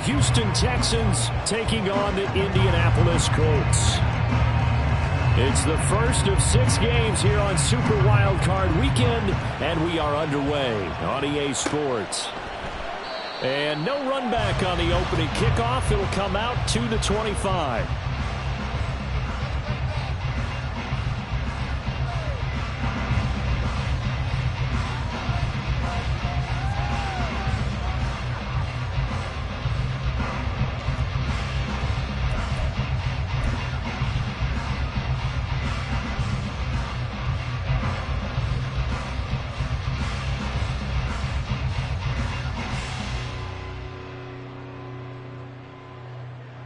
Houston Texans taking on the Indianapolis Colts. It's the first of 6 games here on Super Wildcard Weekend, and we are underway on EA Sports. And no run back on the opening kickoff. It'll come out to the 25.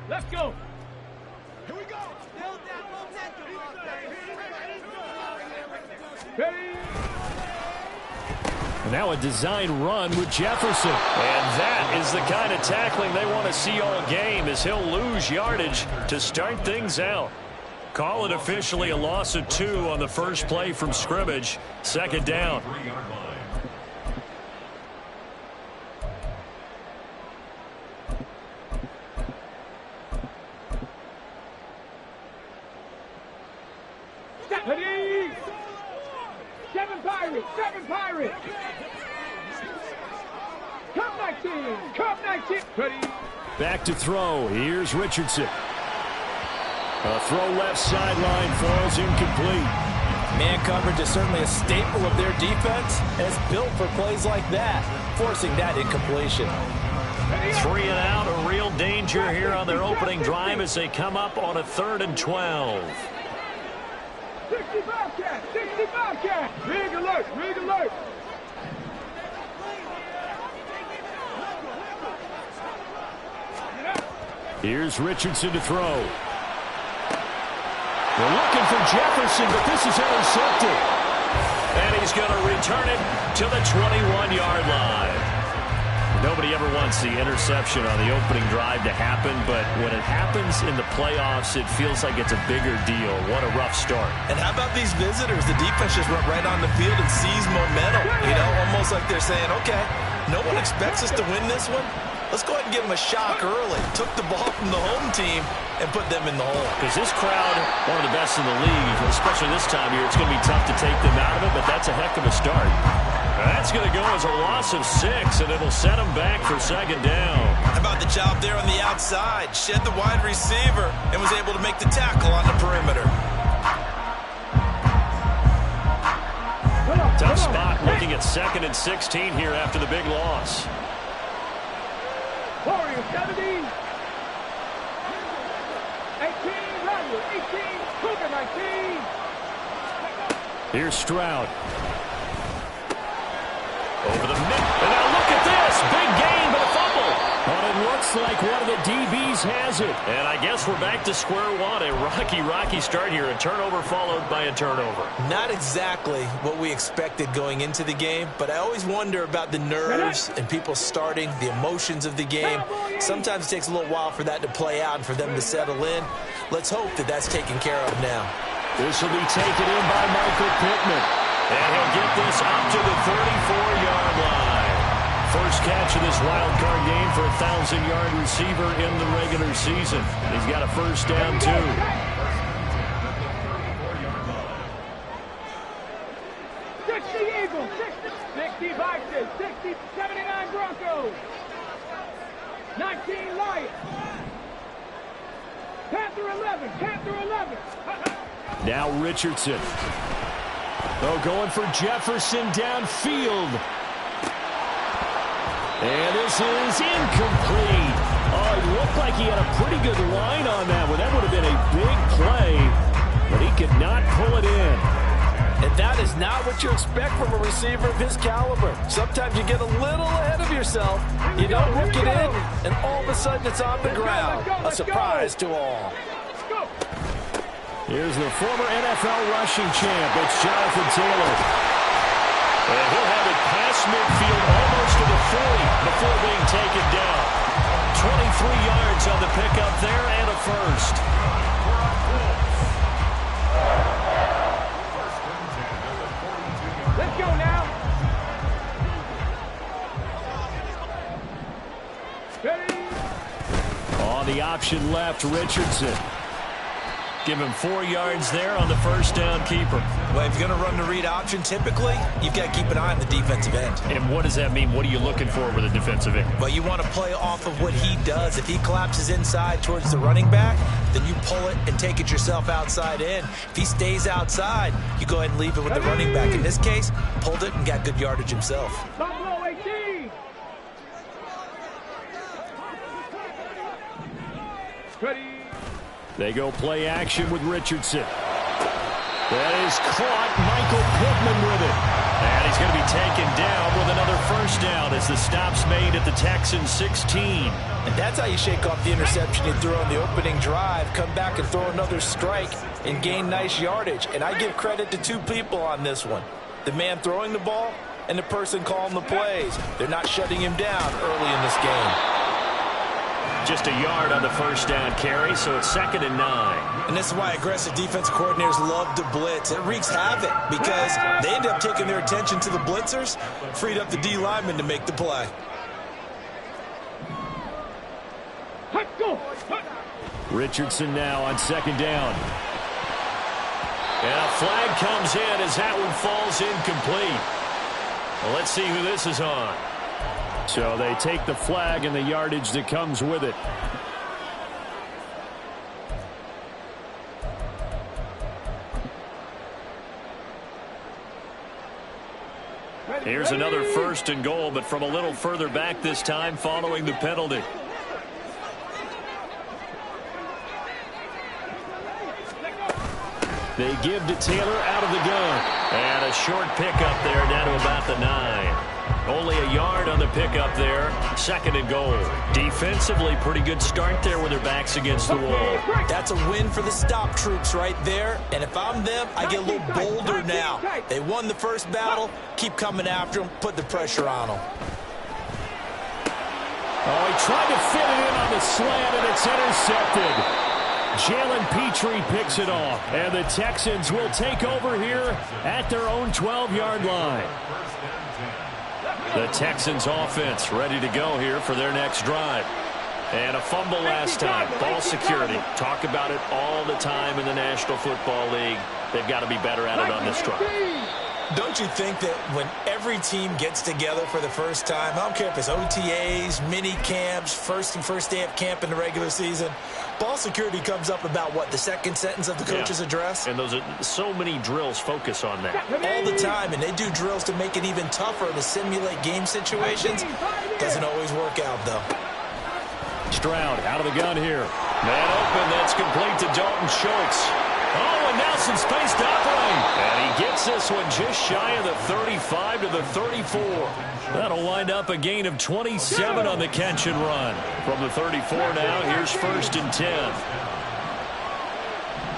Let's go. Here we go. Build that momentum. Ready. And now a design run with Jefferson. And that is the kind of tackling they want to see all game, as he'll lose yardage to start things out. Call it officially a loss of 2 on the first play from scrimmage. Second down. Ready. 7 Pirates. 7 Pirates. Cup 19. Cup 19. Ready. Back to throw. Here's Richardson. A throw left sideline falls incomplete. Man coverage is certainly a staple of their defense, and it's built for plays like that, forcing that incompletion. 3 and out, a real danger here on their opening drive as they come up on a 3rd and 12. 60 Bobcat. 60 Bobcat. Rig alert. Rig alert. Here's Richardson to throw. They're looking for Jefferson, but this is intercepted. And he's going to return it to the 21-yard line. Nobody ever wants the interception on the opening drive to happen, but when it happens in the playoffs, it feels like it's a bigger deal. What a rough start. And how about these visitors? The defense just went right on the field and seized momentum. You know, almost like they're saying, okay, no one expects us to win this one. Let's go ahead and give them a shock early. Took the ball from the home team and put them in the hole. Because this crowd, one of the best in the league, especially this time of year, it's going to be tough to take them out of it, but that's a heck of a start. That's going to go as a loss of 6, and it'll set them back for second down. How about the job there on the outside? Shed the wide receiver and was able to make the tackle on the perimeter. Tough spot looking at 2nd and 16 here after the big loss. Warriors 70. 18 Rodwood. 18 Cougar 19. Here's Stroud. Over the mid. And now look at this. Big gain, but a fumble. But it looks like one of the DBs has it. And I guess we're back to square one. A rocky start here. A turnover followed by a turnover. Not exactly what we expected going into the game, but I always wonder about the nerves and people starting, the emotions of the game. Sometimes it takes a little while for that to play out and for them to settle in. Let's hope that that's taken care of now. This will be taken in by Michael Pittman. And he'll get this up to the 34-yard line. First catch of this wild card game for a 1,000-yard receiver in the regular season. He's got a first down, too. 60 Eagles. 60 Vikings. 60 79 Broncos. 19 Lions. Panther 11. Panther 11. Now Richardson. Oh, going for Jefferson downfield. And this is incomplete. Oh, it looked like he had a pretty good line on that one. That would have been a big play, but he could not pull it in. And that is not what you expect from a receiver of his caliber. Sometimes you get a little ahead of yourself. You don't hook it in, and all of a sudden it's on the ground. A surprise to all. Here's the former NFL rushing champ. It's Jonathan Taylor. And he'll have it past midfield almost to the 40 before being taken down. 23 yards on the pickup there and a first. Let's go now. Ready? the option left, Richardson. Give him 4 yards there on the first down keeper. Well, if you're going to run the read option, typically, you've got to keep an eye on the defensive end. And what does that mean? What are you looking for with a defensive end? Well, you want to play off of what he does. If he collapses inside towards the running back, then you pull it and take it yourself outside in. If he stays outside, you go ahead and leave it with the running back. In this case, pulled it and got good yardage himself. Buffalo 18. Ready. They go play action with Richardson. That is caught. Michael Pittman with it. And he's going to be taken down with another first down as the stop's made at the Texans 16. And that's how you shake off the interception you threw on the opening drive, come back and throw another strike and gain nice yardage. And I give credit to 2 people on this one. The man throwing the ball and the person calling the plays. They're not shutting him down early in this game. Just a yard on the first down carry, so it's 2nd and 9. And this is why aggressive defensive coordinators love to blitz. It wreaks havoc because they end up taking their attention to the blitzers, freed up the D lineman to make the play. Richardson now on 2nd down. And a flag comes in as that one falls incomplete. Well, let's see who this is on. So they take the flag and the yardage that comes with it. Here's another 1st and goal, but from a little further back this time following the penalty. They give to Taylor out of the gun. And a short pickup there down to about the 9. Only a yard on the pickup there. 2nd and goal. Defensively, pretty good start there with their backs against the wall. That's a win for the stop troops right there. And if I'm them, I get a little bolder now. They won the first battle. Keep coming after them. Put the pressure on them. Oh, he tried to fit it in on the slant, and it's intercepted. Jalen Petrie picks it off. And the Texans will take over here at their own 12-yard line. The Texans offense ready to go here for their next drive. And a fumble last time. Ball security. Talk about it all the time in the National Football League. They've got to be better at it on this drive. Don't you think that when every team gets together for the first time, I don't care if it's OTAs, mini camps, first day of camp in the regular season, ball security comes up about what, the second sentence of the coach's address? And those are so many drills focus on that. All the time, and they do drills to make it even tougher to simulate game situations. Doesn't always work out, though. Stroud out of the gun here. Man open, that's complete to Dalton Schultz. Oh, and Nelson space to operate. And he gets this one just shy of the 35 to the 34. That'll wind up a gain of 27 on the catch and run. From the 34 now, here's 1st and 10.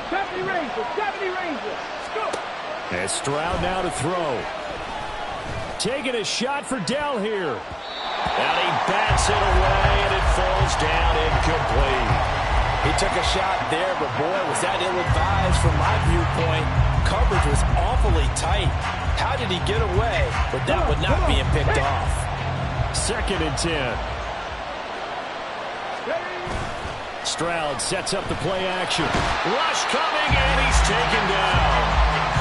70 Rangers, 70 Rangers. Go. And Stroud now to throw. Taking a shot for Dell here. And he bats it away, and it falls down incomplete. He took a shot there, but boy, was that ill-advised from my viewpoint. Coverage was awfully tight. How did he get away with that one not being picked off? 2nd and 10. Stroud sets up the play action. Rush coming, and he's taken down.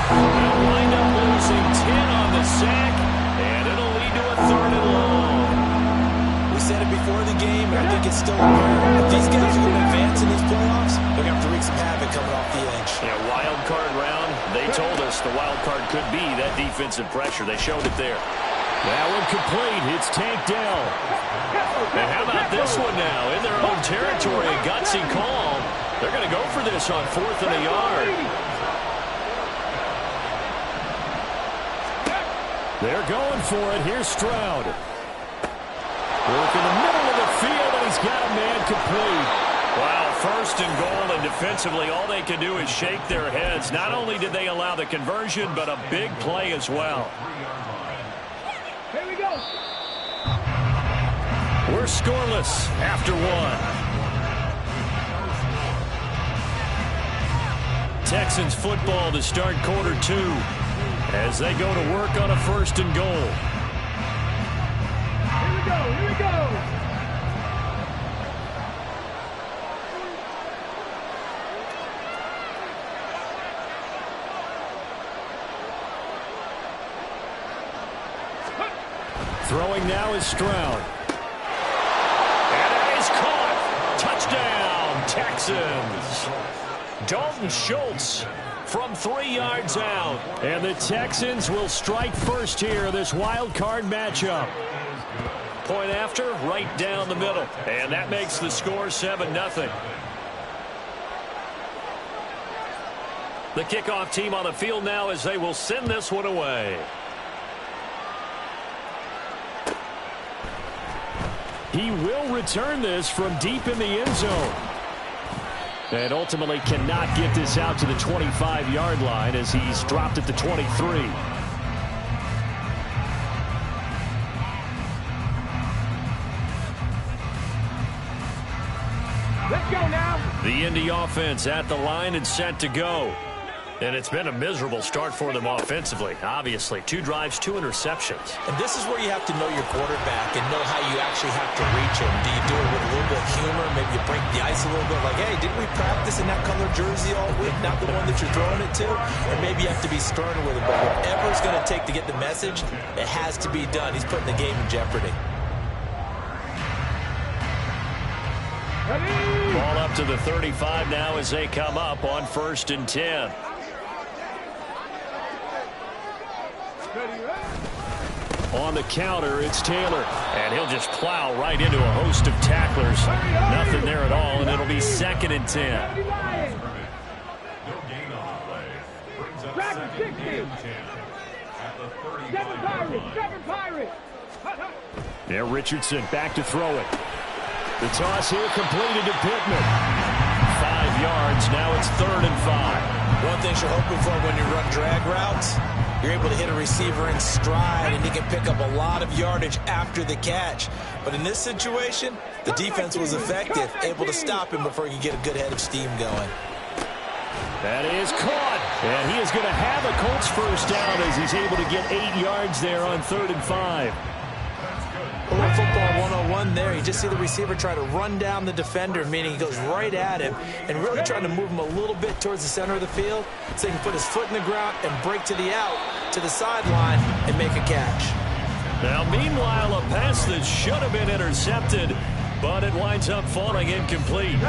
They'll wind up losing 10 on the sack, and it'll lead to a 3rd and long. We said it before the game, and I think it's still apparent. If these guys are going to advance in these playoffs, they're going to have to wreak some havoc coming off the edge. Yeah, wild card round. They told us the wild card could be that defensive pressure. They showed it there. That one complete. It's Tank Dell. And how about this one now? In their own territory, a gutsy call. They're going to go for this on 4th and a yard. They're going for it. Here's Stroud. Work in the middle of the field, and he's got a man complete. Wow, 1st and goal, and defensively, all they can do is shake their heads. Not only did they allow the conversion, but a big play as well. Here we go. We're scoreless after 1. Texans football to start quarter 2 as they go to work on a 1st and goal. Here we go. Throwing now is Stroud. And it is caught. Touchdown, Texans. Dalton Schultz from 3 yards out. And the Texans will strike first here, this wild card matchup. Point after, right down the middle. And that makes the score 7-0. The kickoff team on the field now as they will send this one away. He will return this from deep in the end zone. And ultimately cannot get this out to the 25-yard line as he's dropped at the 23. Let's go now. The Indy offense at the line and set to go. And it's been a miserable start for them offensively. Obviously, 2 drives, 2 interceptions. And this is where you have to know your quarterback and know how you actually have to reach him. Do you do it with a little bit of humor? Maybe you break the ice a little bit like, hey, didn't we practice in that color jersey all week? Not the one that you're throwing it to? Or maybe you have to be sterner with him. But whatever it's going to take to get the message, it has to be done. He's putting the game in jeopardy. Ball up to the 35 now as they come up on 1st and 10. On the counter, it's Taylor. And he'll just plow right into a host of tacklers. Nothing there at all, and it'll be 2nd and 10. Seven Pirates. There, Richardson back to throw it. The toss here completed to Pittman. 5 yards. Now it's 3rd and 5. One thing you're hoping for when you run drag routes, you're able to hit a receiver in stride, and he can pick up a lot of yardage after the catch. But in this situation, the defense was effective, able to stop him before he could get a good head of steam going. That is caught. And he is going to have a Colts first down as he's able to get 8 yards there on 3rd and 5. A little football 101 there. You just see the receiver try to run down the defender, meaning he goes right at him and really trying to move him a little bit towards the center of the field so he can put his foot in the ground and break to the out, to the sideline, and make a catch. Now, meanwhile, a pass that should have been intercepted, but it winds up falling incomplete.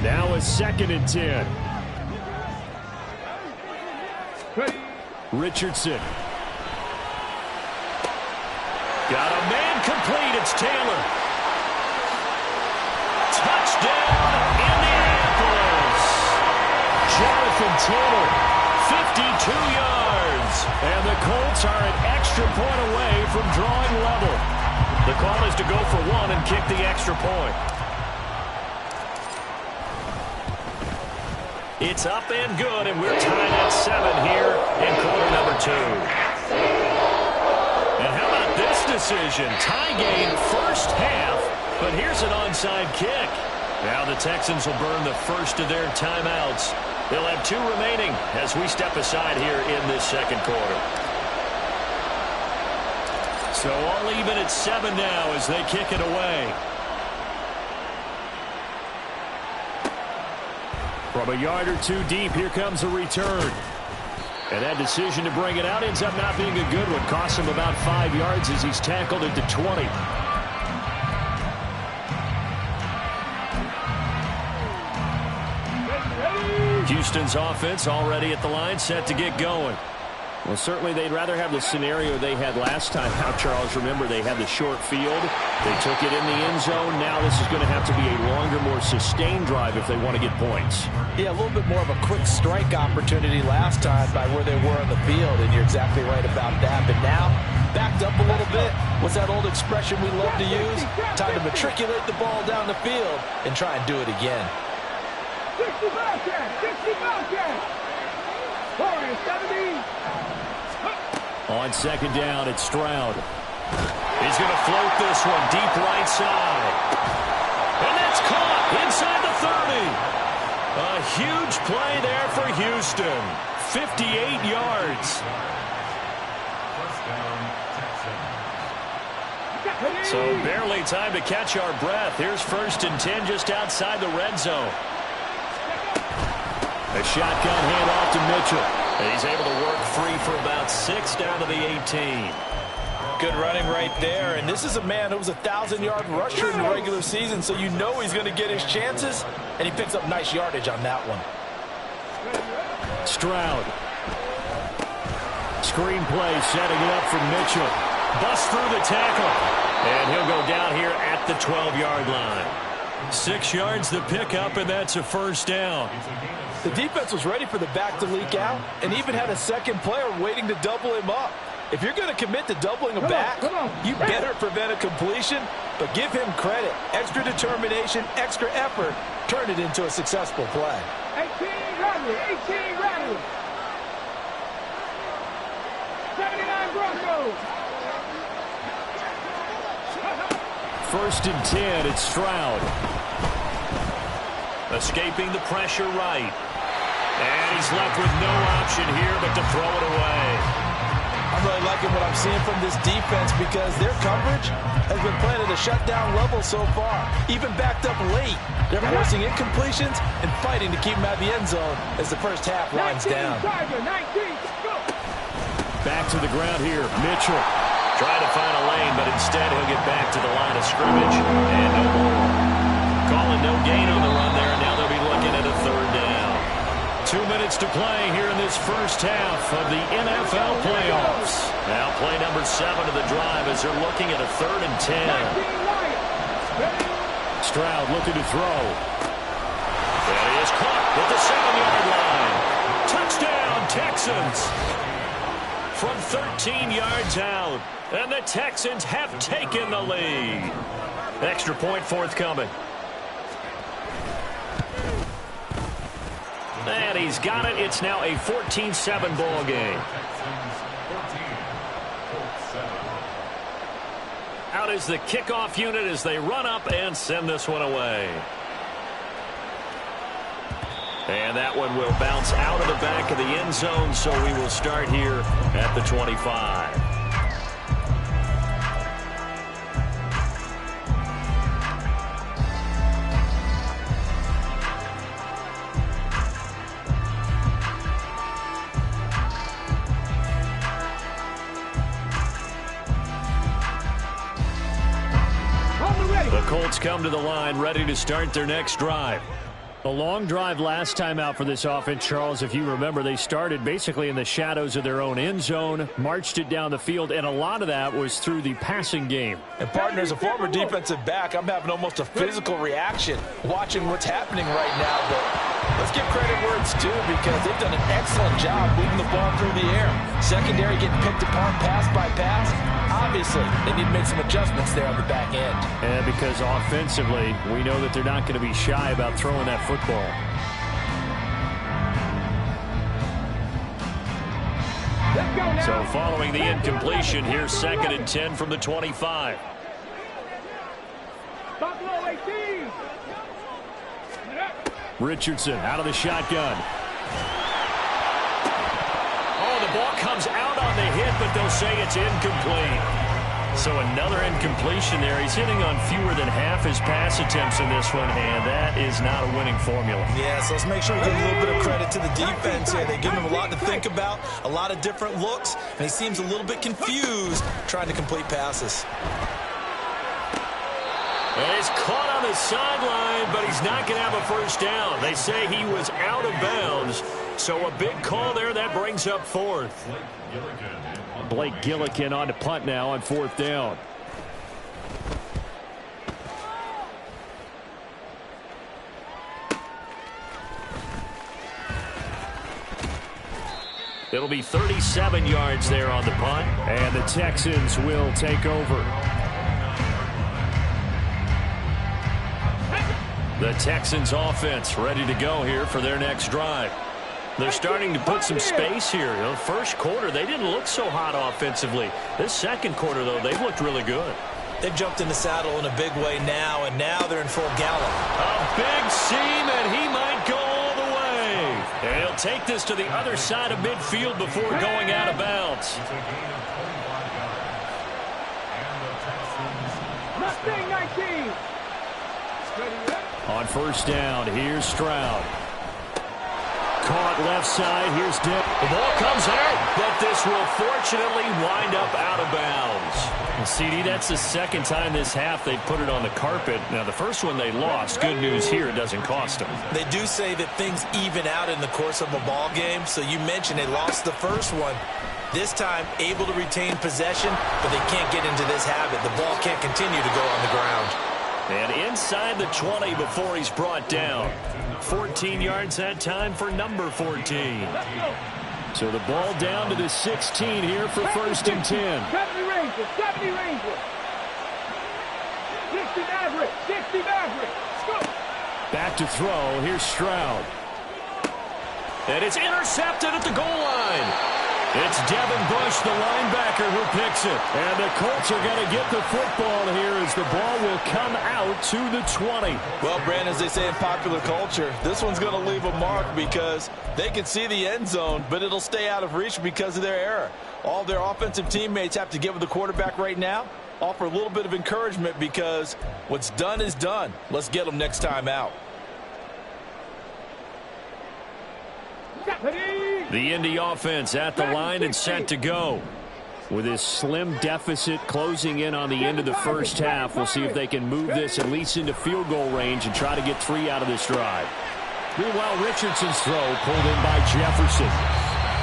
Now a 2nd and 10. Richardson. Got a man complete. It's Taylor. Touchdown, Indianapolis. Jonathan Taylor, 52 yards. And the Colts are an extra point away from drawing level. The call is to go for 1 and kick the extra point. It's up and good, and we're tied at 7 here in quarter number 2. And how about this decision? Tie game first half, but here's an onside kick. Now the Texans will burn the first of their timeouts. They'll have 2 remaining as we step aside here in this 2nd quarter. So all even at 7 now as they kick it away. From a yard or 2 deep, here comes a return. And that decision to bring it out ends up not being a good one. Costs him about 5 yards as he's tackled at the 20. Houston's offense already at the line, set to get going. Well, certainly they'd rather have the scenario they had last time out, Charles. Remember, they had the short field. They took it in the end zone. Now this is going to have to be a longer, more sustained drive if they want to get points. Yeah, a little bit more of a quick strike opportunity last time by where they were on the field, and you're exactly right about that. But now, backed up a little bit. What's that old expression we love to use? Time to matriculate the ball down the field and try and do it again. 60 Bobcat! 60 Bobcat! Warriors 70! On 2nd down, it's Stroud. He's going to float this one deep right side. And that's caught inside the 30. A huge play there for Houston. 58 yards. So barely time to catch our breath. Here's 1st and 10 just outside the red zone. A shotgun handoff to Mitchell. And he's able to work free for about 6 down to the 18. Good running right there. And this is a man who was a 1,000-yard rusher in the regular season, so you know he's going to get his chances. And he picks up nice yardage on that one. Stroud. Screen play setting it up for Mitchell. Busts through the tackle. And he'll go down here at the 12-yard line. 6 yards the pickup, and that's a first down. The defense was ready for the back to leak out and even had a second player waiting to double him up. If you're going to commit to doubling a back, you better prevent a completion, but give him credit. Extra determination, extra effort, turn it into a successful play. 18 Rattlers. 79 Broncos. First and 10, it's Stroud. Escaping the pressure right. And he's left with no option here but to throw it away. I'm really liking what I'm seeing from this defense because their coverage has been playing at a shutdown level so far. Even backed up late, they're forcing incompletions and fighting to keep them out of the end zone as the first half winds down. Back to the ground here, Mitchell. Trying to find a lane, but instead he'll get back to the line of scrimmage. And no more. Calling no gain on the run there, and now they'll be looking at a third down. 2 minutes to play here in this first half of the NFL playoffs. Now play number 7 of the drive as they're looking at a 3rd and 10. Stroud looking to throw. And he is caught at the 7-yard line. Touchdown, Texans. From 13 yards out, and the Texans have taken the lead. Extra point forthcoming. And he's got it. It's now a 14-7 ball game. Out is the kickoff unit as they run up and send this one away. And that one will bounce out of the back of the end zone, so we will start here at the 25. The Colts come to the line, ready to start their next drive. A long drive last time out for this offense, Charles. If you remember, they started basically in the shadows of their own end zone, marched it down the field, and a lot of that was through the passing game. And, partner, as a former defensive back, I'm having almost a physical reaction watching what's happening right now. But let's give credit where it's due because they've done an excellent job moving the ball through the air. Secondary getting picked apart pass by pass. Obviously, they need to make some adjustments there on the back end. And because offensively, we know that they're not going to be shy about throwing that football. So following the incompletion, here's 2nd and 10 from the 25. Buffalo 18. Richardson out of the shotgun. Oh, the ball comes out on the hit, but they'll say it's incomplete. So another incompletion there. He's hitting on fewer than half his pass attempts in this one, and that is not a winning formula. Yeah, so let's make sure we give a little bit of credit to the defense here. They give him a lot to think about, a lot of different looks, and he seems a little bit confused trying to complete passes. And he's caught on the sideline, but he's not going to have a first down. They say he was out of bounds, so a big call there. That brings up 4th. Blake Gillikin on to punt now on 4th down. It'll be 37 yards there on the punt, and the Texans will take over. The Texans offense ready to go here for their next drive. They're starting to put some space here. You know, first quarter, they didn't look so hot offensively. This second quarter, though, they've looked really good. They've jumped in the saddle in a big way now, and now they're in full gallop. A big seam, and he might go all the way. And he'll take this to the other side of midfield before going out of bounds. Mustang 19. On first down, here's Stroud. caught left side. Here's Dick. The ball comes out, but this will fortunately wind up out of bounds. Well, CD, that's the second time this half they put it on the carpet. Now, the first one they lost. Good news here, it doesn't cost them. They do say that things even out in the course of a ball game. So you mentioned they lost the first one. This time, able to retain possession, but they can't get into this habit. The ball can't continue to go on the ground. And inside the 20 before he's brought down. 14 yards that time for number 14. So the ball down to the 16 here for 1st and 10. 70 Rangers, 70 Rangers. 60 Maverick, 60 Maverick. Go. Back to throw. Here's Stroud. And it's intercepted at the goal line. It's Devin Bush, the linebacker, who picks it. And the Colts are going to get the football here as the ball will come out to the 20. Well, Brandon, as they say in popular culture, this one's going to leave a mark because they can see the end zone, but it'll stay out of reach because of their error. All their offensive teammates have to give the quarterback right now, offer a little bit of encouragement because what's done is done. Let's get them next time out. The Indy offense at the line and set to go. With this slim deficit closing in on the end of the first half, we'll see if they can move this at least into field goal range and try to get 3 out of this drive. Meanwhile, Richardson's throw pulled in by Jefferson.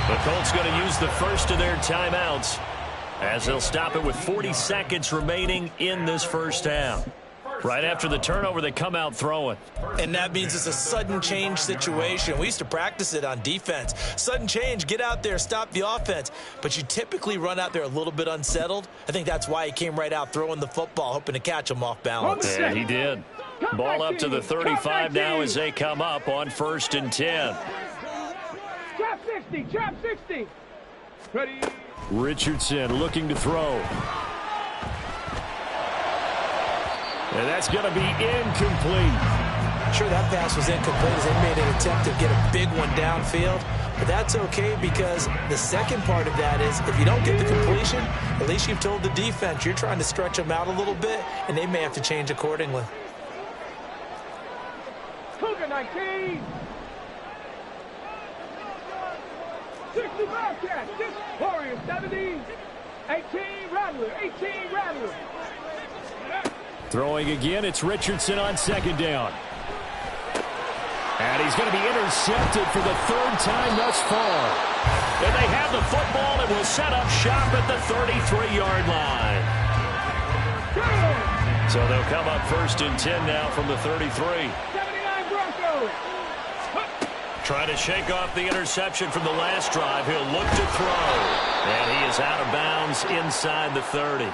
The Colts going to use the first of their timeouts as they'll stop it with 40 seconds remaining in this first half. Right after the turnover, they come out throwing. And that means it's a sudden change situation. We used to practice it on defense. Sudden change, get out there, stop the offense. But you typically run out there a little bit unsettled. I think that's why he came right out throwing the football, hoping to catch him off balance. And he did. Ball up to the 35 now as they come up on 1st and 10. Trap 60, trap 60. Ready. Richardson looking to throw. And that's going to be incomplete. Sure, that pass was incomplete as they made an attempt to get a big one downfield. But that's okay because the second part of that is if you don't get the completion, at least you've told the defense you're trying to stretch them out a little bit, and they may have to change accordingly. Cougar 19. 60 Bobcats, 6 Warriors, 70. 18 Rattler, 18 Rattler. Throwing again, it's Richardson on 2nd down. And he's going to be intercepted for the 3rd time thus far. And they have the football and will set up shop at the 33-yard line. So they'll come up 1st and 10 now from the 33. 79 Broncos. Trying to shake off the interception from the last drive. He'll look to throw. And he is out of bounds inside the 30.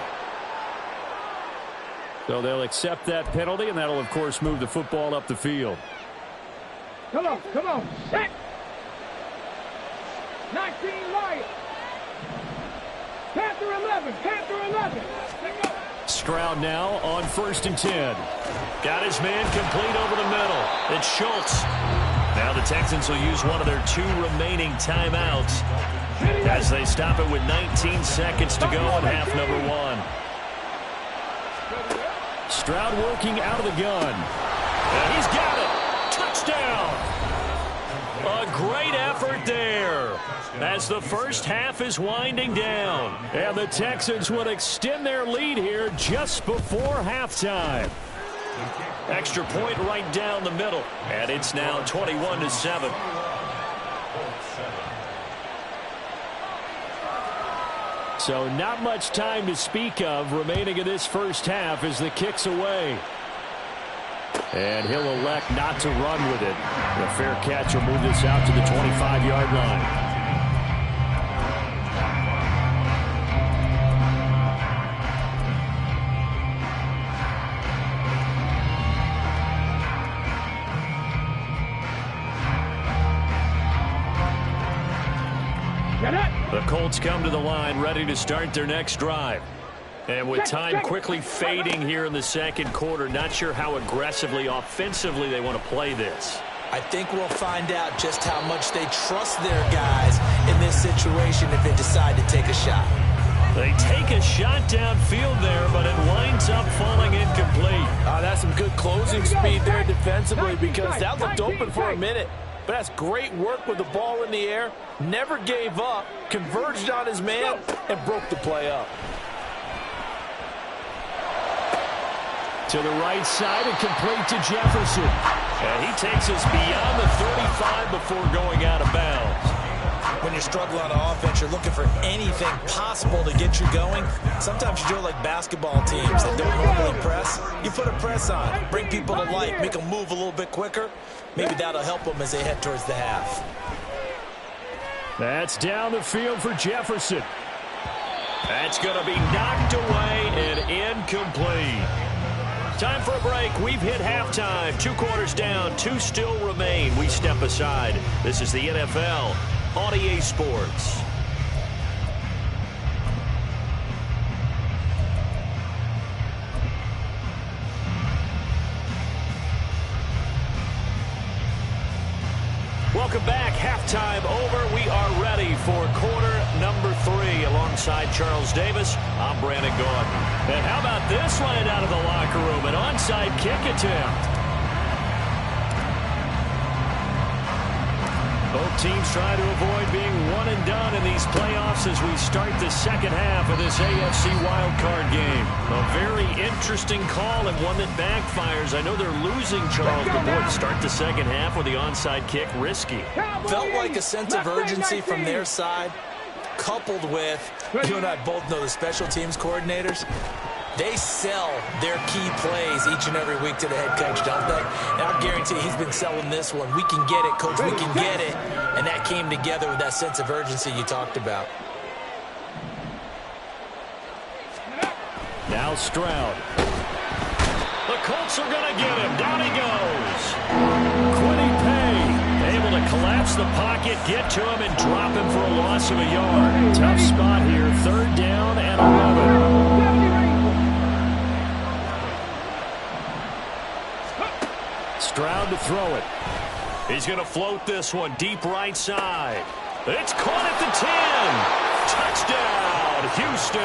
So they'll accept that penalty, and that'll, of course, move the football up the field. Come on, set. 19 Lions. Panther 11. Stroud now on 1st and 10. Got his man complete over the middle. It's Schultz. Now the Texans will use one of their 2 remaining timeouts as they stop it with 19 seconds to go in half number 1. Stroud working out of the gun. And he's got it. Touchdown. A great effort there as the first half is winding down. And the Texans would extend their lead here just before halftime. Extra point right down the middle. And it's now 21-7. So not much time to speak of remaining in this first half as the kick's away. And he'll elect not to run with it. The fair catch will move this out to the 25-yard line. The Colts come to the line ready to start their next drive. And with time quickly fading here in the second quarter, not sure how aggressively, offensively they want to play this. I think we'll find out just how much they trust their guys in this situation if they decide to take a shot. They take a shot downfield there, but it winds up falling incomplete. That's some good closing speed there defensively because that looked open for a minute. but that's great work with the ball in the air, never gave up, converged on his man, and broke the play up. To the right side and complete to Jefferson. And he takes us beyond the 35 before going out of bounds. When you're struggling on offense, you're looking for anything possible to get you going. Sometimes you do it like basketball teams that don't normally press. You put a press on, bring people to life, make them move a little bit quicker. Maybe that'll help them as they head towards the half. That's down the field for Jefferson. That's going to be knocked away and incomplete. Time for a break. We've hit halftime. 2 quarters down, 2 still remain. We step aside. This is the NFL on EA Sports. Welcome back. Halftime over. We are ready for quarter number 3. Alongside Charles Davis, I'm Brandon Gaudin. And how about this one out of the locker room? An onside kick attempt. Both teams try to avoid being one and done in these playoffs as we start the second half of this AFC wildcard game. A very interesting call and one that backfires. I know they're losing, Charles, but boy, to start the second half with the onside kick, risky. Felt like a sense of urgency from their side, coupled with, you and I both know the special teams coordinators. They sell their key plays each and every week to the head coach, don't they? And I guarantee he's been selling this one. We can get it, coach, we can get it. And that came together with that sense of urgency you talked about. Now Stroud. The Colts are going to get him. Down he goes. Quiddy Pay able to collapse the pocket, get to him, and drop him for a loss of a yard. Tough spot here. 3rd down and 11. Stroud to throw it. He's going to float this one deep right side. It's caught at the 10. Touchdown, Houston.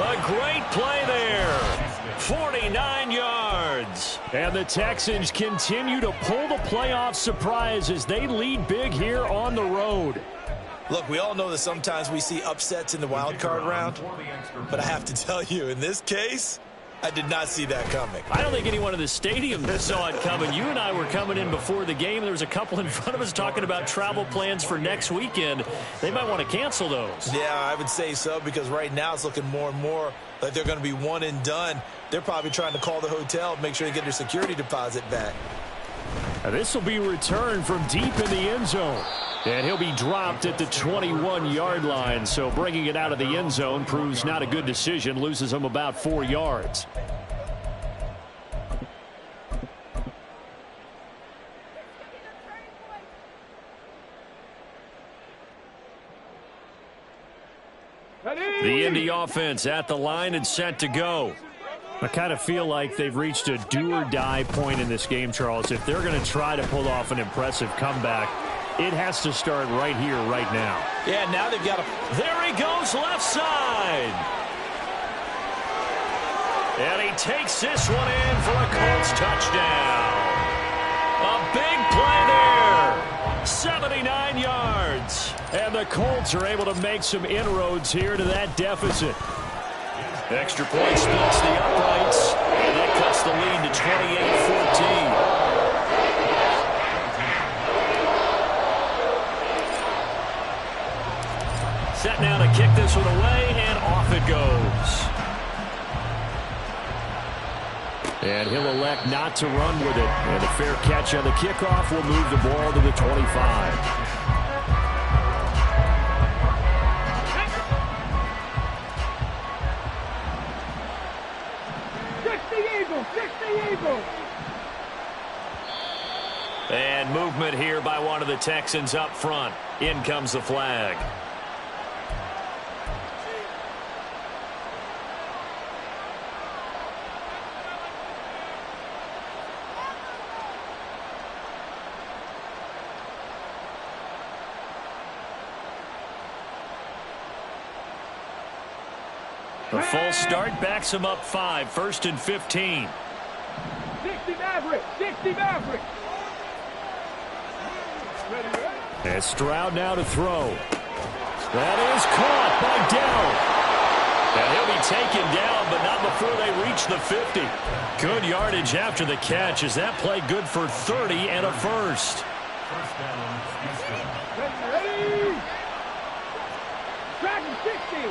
A great play there. 49 yards. And the Texans continue to pull the playoff surprise as they lead big here on the road. Look, we all know that sometimes we see upsets in the wild card round, but I have to tell you, in this case, I did not see that coming. I don't think anyone in the stadium saw it coming. You and I were coming in before the game. There was a couple in front of us talking about travel plans for next weekend. They might want to cancel those. Yeah, I would say so, because right now it's looking more and more like they're going to be one and done. They're probably trying to call the hotel, make sure they get their security deposit back. Now this will be returned from deep in the end zone. And he'll be dropped at the 21-yard line. So bringing it out of the end zone proves not a good decision. Loses him about 4 yards. The Indy offense at the line and set to go. I kind of feel like they've reached a do-or-die point in this game, Charles. If they're going to try to pull off an impressive comeback, it has to start right here, right now. Yeah, now they've got to... There he goes, left side. And he takes this one in for a Colts touchdown. A big play there. 79 yards. And the Colts are able to make some inroads here to that deficit. Extra point splits the uprights. And that cuts the lead to 28-14. Set now to kick this one away, and off it goes. And he'll elect not to run with it. And a fair catch on the kickoff will move the ball to the 25. And movement here by one of the Texans up front. In comes the flag. The full start backs him up 5, 1st and 15. 60 Maverick, 60 Maverick. And Stroud now to throw. That is caught by Dell. And he'll be taken down, but not before they reach the 50. Good yardage after the catch. Is that play good for 30 and a first? Ready? Dragon 60.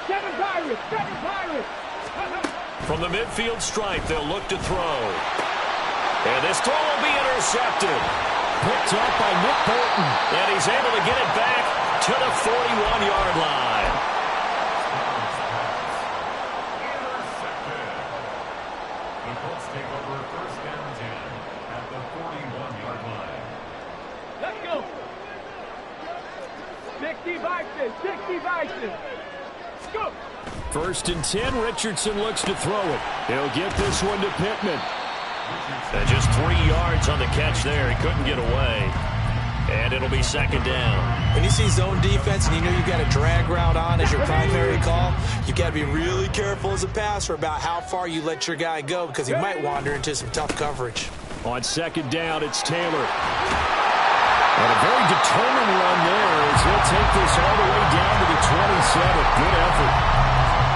7 Pirates. 7 Pirates. From the midfield stripe, they'll look to throw. And this throw will be intercepted. Picked up by Nick Bolton. And he's able to get it back to the 41-yard line. Intercepted. The Colts take over first down 10 at the 41-yard line. Let's go. 60 Vikings. 60 Vikings. Go. First and 10, Richardson looks to throw it. He'll get this one to Pittman. And just 3 yards on the catch there. He couldn't get away. And it'll be second down. When you see zone defense and you know you've got a drag route on as your primary call, you've got to be really careful as a passer about how far you let your guy go because he might wander into some tough coverage. On second down, it's Taylor. And a very determined run there as he'll take this all the way down to the 27. Good effort.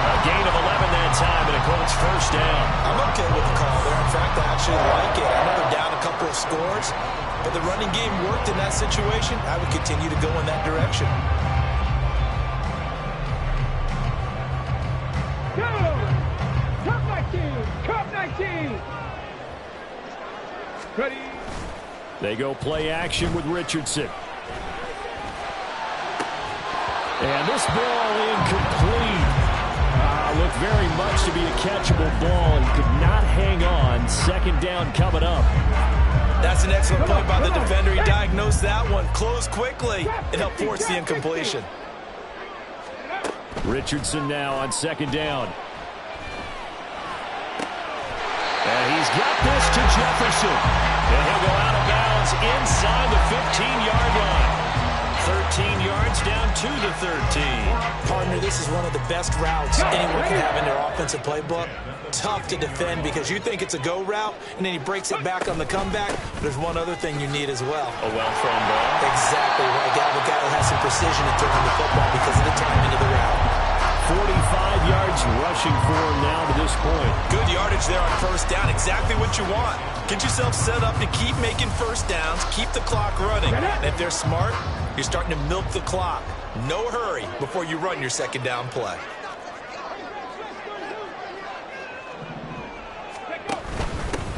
A gain of 11 that time, and a Colts first down. I'm okay with the call there. In fact, I actually like it. I know they're down a couple of scores, but the running game worked in that situation. I would continue to go in that direction. Go. Cup 19. Cup 19. Ready? They go play action with Richardson. And this ball incomplete. Looked very much to be a catchable ball and could not hang on. Second down coming up. That's an excellent play by the defender. He diagnosed that one, closed quickly, and helped force the incompletion. Richardson now on second down. And he's got this to Jefferson. And he'll go out of bounds inside the 15-yard line. 13 yards down to the 13. Partner, this is one of the best routes anyone can have in their offensive playbook. Tough to defend because you think it's a go route, and then he breaks it back on the comeback. But there's one other thing you need as well. A well-thrown ball. Exactly right. Got a guy that has some precision in throwing the football because of the timing of the route. 45 yards rushing for him now to this point. Good yardage there on first down. Exactly what you want. Get yourself set up to keep making first downs, keep the clock running. And if they're smart, you're starting to milk the clock. No hurry before you run your second down play.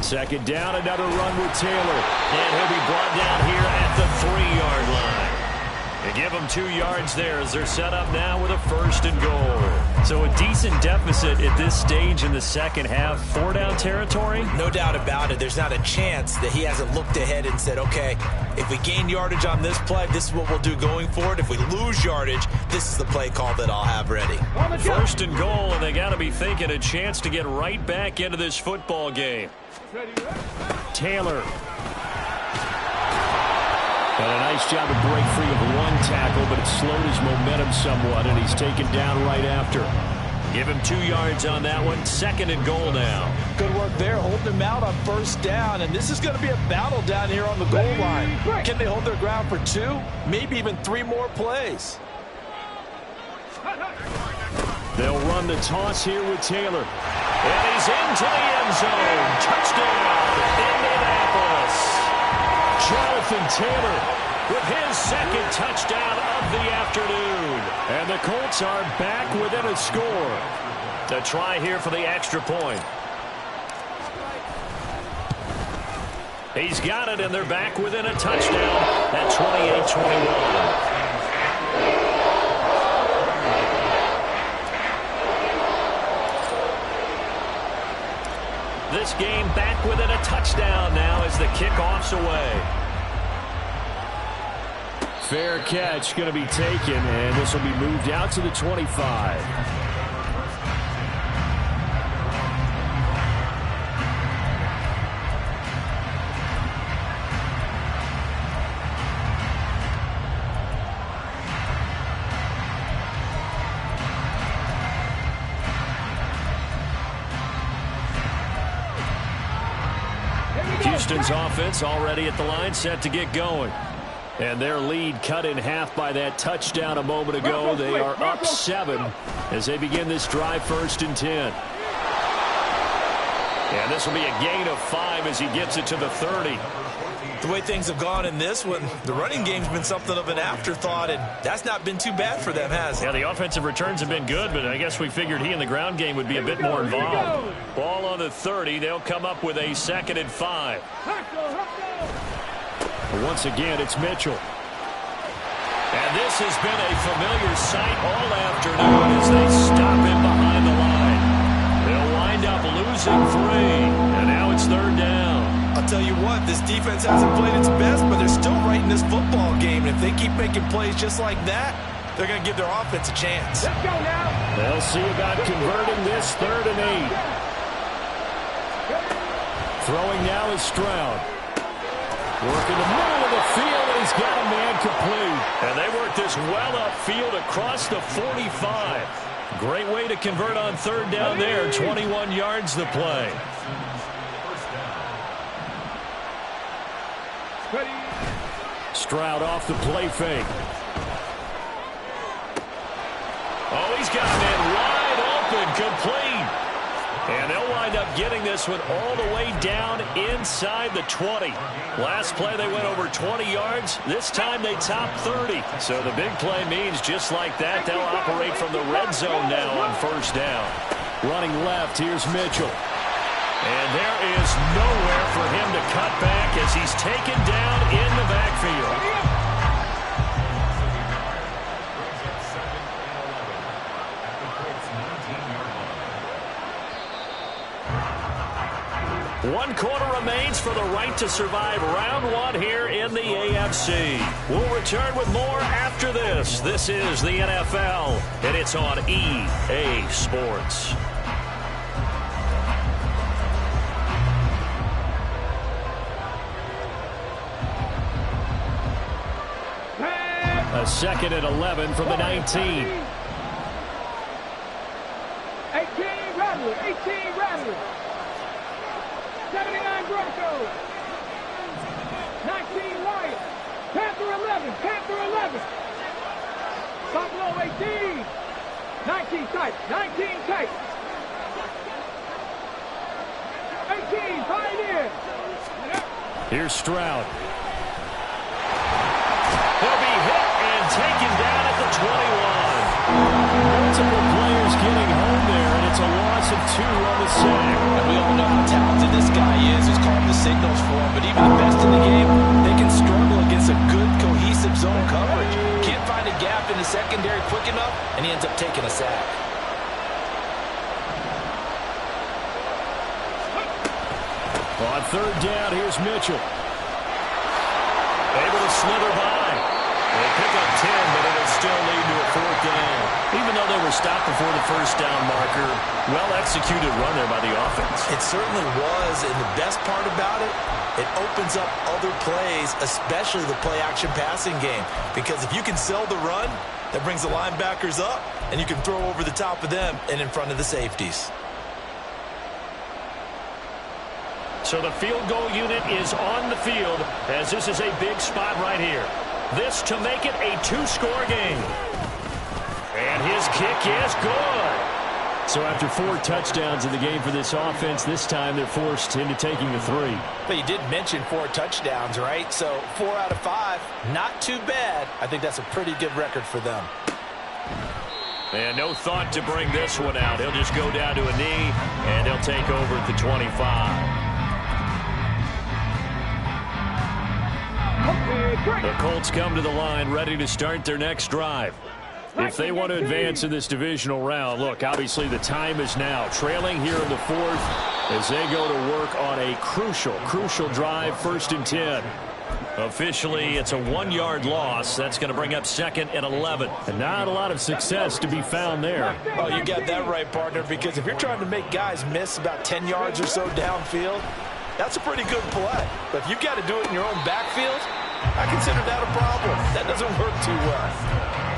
Second down, another run with Taylor. And he'll be brought down here at the 3-yard line. They give them 2 yards there as they're set up now with a first and goal. So a decent deficit at this stage in the second half. 4-down territory? No doubt about it. There's not a chance that he hasn't looked ahead and said, okay, if we gain yardage on this play, this is what we'll do going forward. If we lose yardage, this is the play call that I'll have ready. First and goal, and they got to be thinking a chance to get right back into this football game. Taylor. And a nice job to break free of one tackle, but it slowed his momentum somewhat, and he's taken down right after. Give him 2 yards on that one. Second and goal now. Good work there, holding them out on first down, and this is going to be a battle down here on the goal line. Can they hold their ground for 2, maybe even 3 more plays? They'll run the toss here with Taylor. And he's into the end zone. Touchdown, Indianapolis. Jonathan Taylor with his second touchdown of the afternoon. And the Colts are back within a score. To try here for the extra point. He's got it, and they're back within a touchdown at 28-21. This game back within a touchdown now as the kickoff's away. Fair catch going to be taken, and this will be moved out to the 25. Houston's offense already at the line, set to get going. And their lead cut in half by that touchdown a moment ago. They are up 7 as they begin this drive, 1st and 10. And this will be a gain of 5 as he gets it to the 30. The way things have gone in this one, the running game's been something of an afterthought, and that's not been too bad for them, has it? Yeah, the offensive returns have been good, but I guess we figured he in the ground game would be a bit more involved. Ball on the 30. They'll come up with a 2nd and 5. Once again, it's Mitchell. And this has been a familiar sight all afternoon as they stop him behind the line. They'll wind up losing 3, and now it's 3rd down. I'll tell you what, this defense hasn't played its best, but they're still right in this football game. And if they keep making plays just like that, they're going to give their offense a chance. Let's go now. They'll see about converting this 3rd and 8. Throwing now is Stroud. Working the middle of the field, and he's got a man complete. And they work this well upfield across the 45. Great way to convert on 3rd down there. 21 yards the play. Stroud off the play fake. Oh, he's got a man wide open, complete. And they'll wind up getting this one all the way down inside the 20. Last play they went over 20 yards. This time they top 30. So the big play means just like that, they'll operate from the red zone now on 1st down. Running left, here's Mitchell. And there is nowhere for him to cut back as he's taken down in the backfield. One quarter remains for the right to survive round 1 here in the AFC. We'll return with more after this. This is the NFL, and it's on EA Sports. A 2nd and 11 from the 19. 18 Rattler, 18 Rattler. 79 Broncos. 19 Lions. Panther 11, Panther 11. Buffalo 18. 19 Titans, 19 Titans. 18 Pioneers. Here's Stroud. He'll be hit and taken down at the 21. Multiple players getting home there, and it's a loss of 2 on the sack. And we all know how talented this guy is, who's called the signals for him. But even the best in the game, they can struggle against a good, cohesive zone coverage. Can't find a gap in the secondary quick enough, and he ends up taking a sack. On 3rd down, here's Mitchell. Able to slither by. They pick up 10, but it'll still lead to a 4th down. Even though they were stopped before the 1st down marker, well-executed run there by the offense. It certainly was, and the best part about it, it opens up other plays, especially the play-action passing game. Because if you can sell the run, that brings the linebackers up, and you can throw over the top of them and in front of the safeties. So the field goal unit is on the field as this is a big spot right here. This to make it a 2-score game. And his kick is good. So after 4 touchdowns in the game for this offense, this time they're forced into taking the 3. But you did mention 4 touchdowns, right? So 4 out of 5, not too bad. I think that's a pretty good record for them. And no thought to bring this one out. He'll just go down to a knee, and he'll take over at the 25. The Colts come to the line ready to start their next drive. If they want to advance in this divisional round, look, obviously the time is now. Trailing here in the 4th as they go to work on a crucial drive, 1st and 10. Officially, it's a 1-yard loss. That's going to bring up 2nd and 11. And not a lot of success to be found there. Oh, you got that right, partner, because if you're trying to make guys miss about 10 yards or so downfield, that's a pretty good play. But if you've got to do it in your own backfield, I consider that a problem. That doesn't work too well.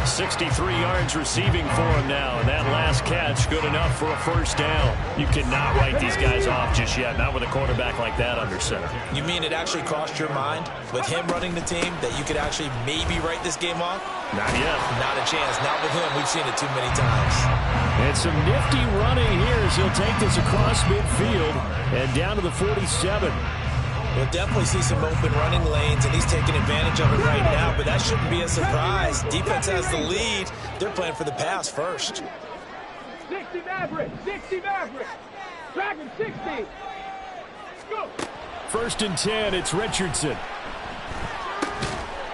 63 yards receiving for him now, and that last catch good enough for a first down. You cannot write these guys off just yet, not with a quarterback like that under center. You mean it actually crossed your mind with him running the team that you could actually maybe write this game off? Not yet. Not a chance. Not with him. We've seen it too many times. And some nifty running here as he'll take this across midfield and down to the 47. We'll definitely see some open running lanes, and he's taking advantage of it right now, but that shouldn't be a surprise. Defense has the lead. They're playing for the pass first. 60 Maverick, 60 Maverick. Dragon 60. Go. 1st and 10, it's Richardson.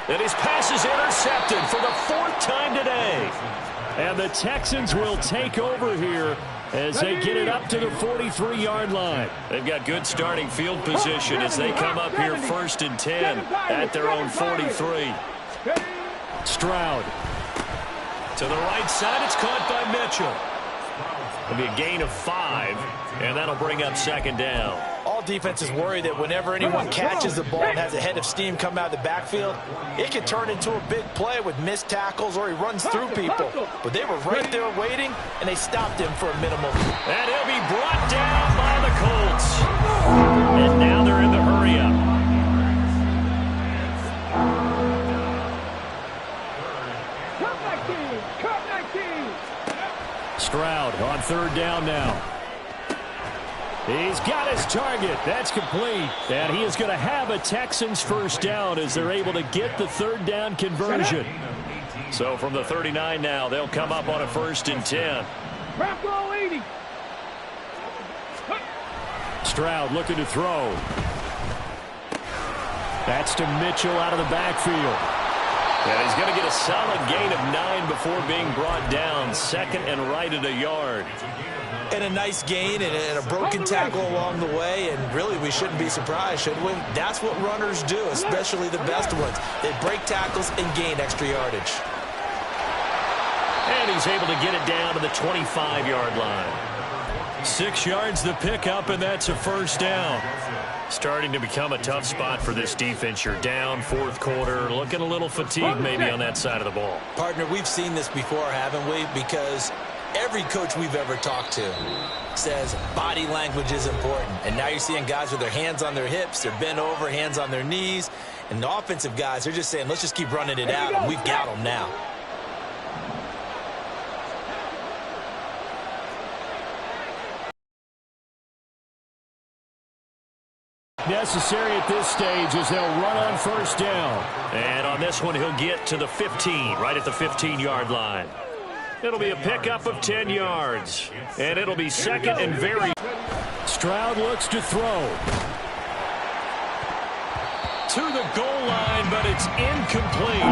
And his pass is intercepted for the 4th time today. And the Texans will take over here as they get it up to the 43-yard line. They've got good starting field position as they come up here 1st and 10 at their own 43. Stroud. To the right side, it's caught by Mitchell. It'll be a gain of 5, and that'll bring up 2nd down. All defenses worry that whenever anyone catches the ball and has a head of steam come out of the backfield, it can turn into a big play with missed tackles or he runs through people. But they were right there waiting, and they stopped him for a minimal. And he'll be brought down by the Colts. And now they're in the hurry-up. Cut 19. Stroud on 3rd down now. He's got his target. That's complete. And he is going to have a Texans first down as they're able to get the 3rd down conversion. So from the 39 now, they'll come up on a 1st and 10. Crack all 80. Stroud looking to throw. That's to Mitchell out of the backfield. And he's going to get a solid gain of 9 before being brought down. 2nd and right at a yard. And a nice gain and a broken tackle along the way, and really we shouldn't be surprised, should we? That's what runners do, especially the best ones. They break tackles and gain extra yardage. And he's able to get it down to the 25-yard line. 6 yards the pickup, and that's a first down. Starting to become a tough spot for this defense. You're down 4th quarter, looking a little fatigued maybe on that side of the ball. Partner, we've seen this before, haven't we? Because every coach we've ever talked to says body language is important. And now you're seeing guys with their hands on their hips, they're bent over, hands on their knees. And the offensive guys, they're just saying, let's just keep running it out, and we've got them now. Necessary at this stage as they'll run on first down. And on this one, he'll get to the 15, right at the 15-yard line. It'll be a pickup of 10 yards. And it'll be 2nd and very. Stroud looks to throw. To the goal line, but it's incomplete.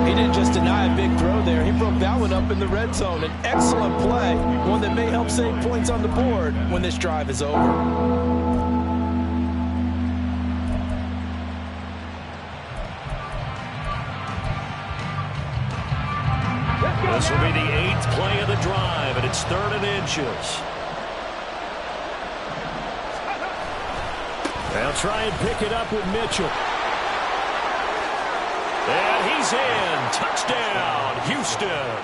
He didn't just deny a big throw there. He broke that one up in the red zone. An excellent play, one that may help save points on the board when this drive is over. This will be the 8th play of the drive, and it's 3rd and inches. They'll try and pick it up with Mitchell. And he's in. Touchdown, Houston.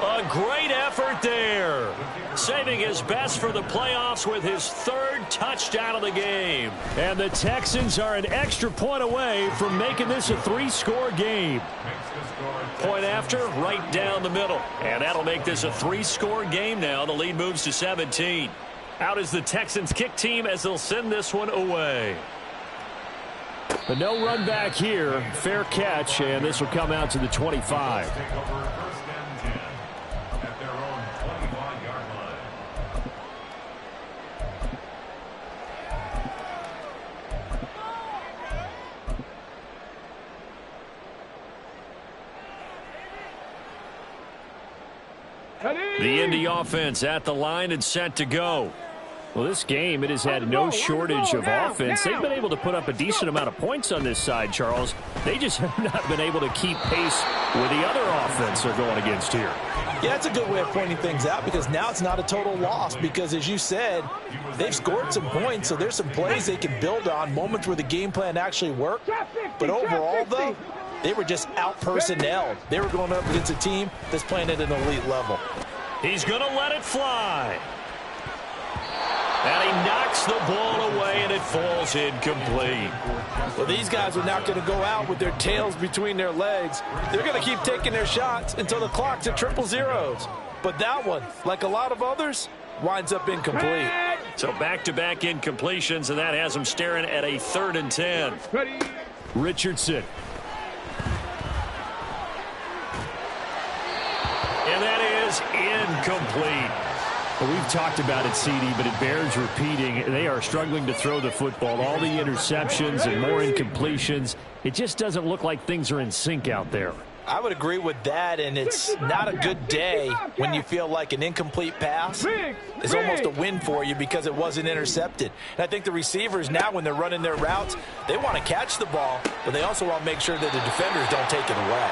A great effort there. Saving his best for the playoffs with his 3rd touchdown of the game. And the Texans are an extra point away from making this a 3-score game. Point after, right down the middle. And that'll make this a 3-score game now. The lead moves to 17. Out is the Texans kick team as they'll send this one away. But no run back here. Fair catch, and this will come out to the 25. The Indy offense at the line and set to go. Well, this game, it has had no shortage of offense. They've been able to put up a decent amount of points on this side, Charles. They just have not been able to keep pace with the other offense they're going against here. Yeah, that's a good way of pointing things out because now it's not a total loss because, as you said, they've scored some points, so there's some plays they can build on, moments where the game plan actually worked. But overall, though, They were just out-personnelled. They were going up against a team that's playing at an elite level. He's going to let it fly. And he knocks the ball away, and it falls incomplete. Well, these guys are not going to go out with their tails between their legs. They're going to keep taking their shots until the clock's at 000. But that one, like a lot of others, winds up incomplete. So back-to-back incompletions, and that has them staring at a 3rd and 10. Ready. Richardson. And that is incomplete. Well, we've talked about it, CD, but it bears repeating. They are struggling to throw the football. All the interceptions and more incompletions. It just doesn't look like things are in sync out there. I would agree with that, and it's not a good day when you feel like an incomplete pass is almost a win for you because it wasn't intercepted. And I think the receivers now, when they're running their routes, they want to catch the ball, but they also want to make sure that the defenders don't take it away.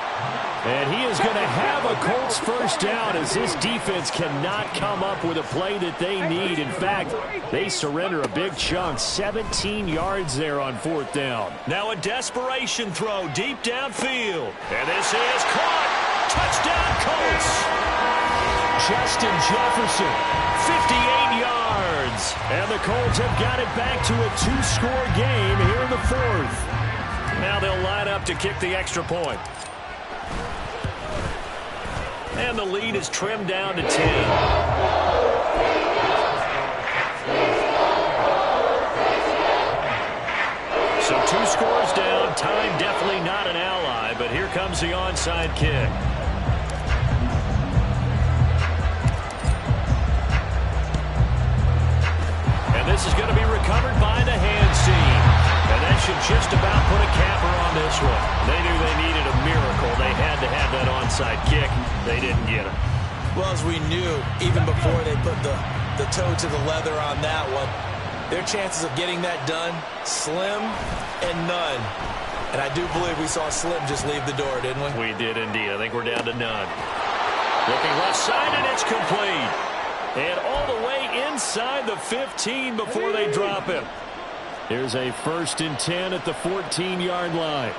And he is going to have a Colts first down as this defense cannot come up with a play that they need. In fact, they surrender a big chunk, 17 yards there on 4th down. Now a desperation throw deep downfield. And this is caught. Touchdown, Colts. Justin Jefferson, 58 yards. and the Colts have got it back to a 2-score game here in the 4th. Now they'll line up to kick the extra point. And the lead is trimmed down to 10. So 2 scores down. Time definitely not an ally, but here comes the onside kick. And this is going to be recovered by the hands team. And that should just about put a capper on this one. They knew they needed a miracle. They had to have that onside kick. They didn't get it. Well, as we knew, even before they put the toe to the leather on that one, their chances of getting that done, slim and none. And I do believe we saw Slim just leave the door, didn't we? We did indeed. I think we're down to none. Looking left side, and it's complete. And all the way inside the 15 before they drop him. Here's a 1st and 10 at the 14-yard line.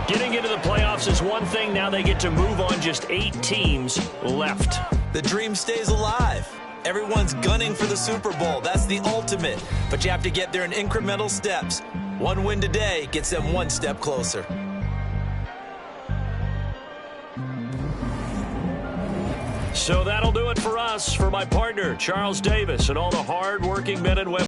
Getting into the playoffs is one thing. Now they get to move on. Just 8 teams left. The dream stays alive. Everyone's gunning for the Super Bowl. That's the ultimate. But you have to get there in incremental steps. One win today gets them 1 step closer. So that'll do it for us. For my partner, Charles Davis, and all the hard-working men and women